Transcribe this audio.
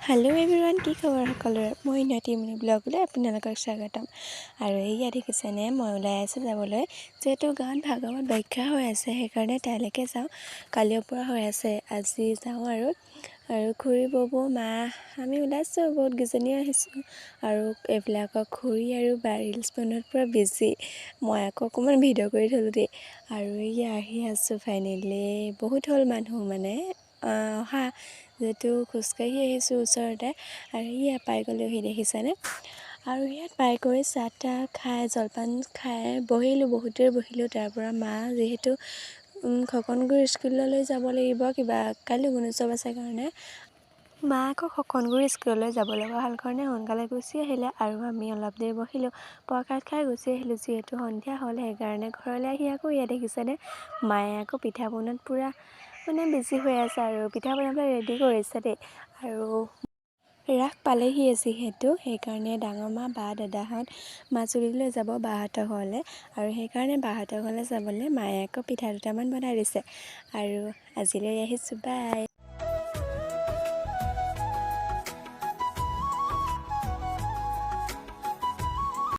Hello' everyone, কি খবৰ সকলোৰে? মই নটিমনি ব্লগলৈ আপোনালোকক স্বাগতম। আৰু এইয়া দেখিছেনে, মই ওলাই আছোঁ যাবলৈ, যিহেতু গাঁৱত ভাগৱত ব্যাখ্যা হৈ আছে, সেইকাৰণে তালৈকে যাওঁ। কালিৰ পৰা হৈ আছে, আজি যাওঁ আৰু খুৰী ববৌ মা আমি ওলাইছোঁ, বহুত কেইজনী আহিছোঁ। আৰু এইবিলাকক খুৰী আৰু বা ৰিলচ বনোৱাত পূৰা বিজি। মই আকৌ অকণমান ভিডিঅ' কৰি থ'লোঁ দেই। আৰু এইয়া আহি আছোঁ ফাইনেলি। বহুত হ'ল মানুহ মানে অহা, যিহেতু খোজকাঢ়ি আহিছোঁ ওচৰতে। আৰু ইয়াত পাই গ'লোহি দেখিছেনে। আৰু ইয়াত পাই কৰি চাহ তাহ খাই জলপান খাই বহিলোঁ, বহুতেই বহিলোঁ। তাৰপৰা মা যিহেতু খকনগুৰি স্কুললৈ যাব লাগিব, কিবা কাইলৈ গুণোৎসৱ আছে কাৰণে মা আকৌ খকনগুৰি স্কুললৈ যাব লগা হ'ল কাৰণে সোনকালে গুচি আহিলে। আৰু আমি অলপ দেৰি বহিলোঁ, প্ৰসাদ খাই গুচি আহিলোঁ। যিহেতু সন্ধিয়া হ'ল, সেইকাৰণে ঘৰলৈ আহি আকৌ ইয়াত দেখিছেনে, মায়ে আকৌ পিঠা বনোৱাত পূৰা মানে বিজি হৈ আছে আৰু পিঠা বনাবলৈ ৰেডি কৰিছে দেই। আৰু ৰাস পালেহি যিহেতু, সেইকাৰণে ডাঙৰ মা বা দাদাহঁত মাজুলীলৈ যাব বাহঁতৰ ঘৰলৈ। আৰু সেইকাৰণে বাহঁতৰ ঘৰলৈ যাবলৈ মায়ে আকৌ পিঠা দুটামান বনাই দিছে। আৰু আজিলৈ আহিছোঁ, বাই।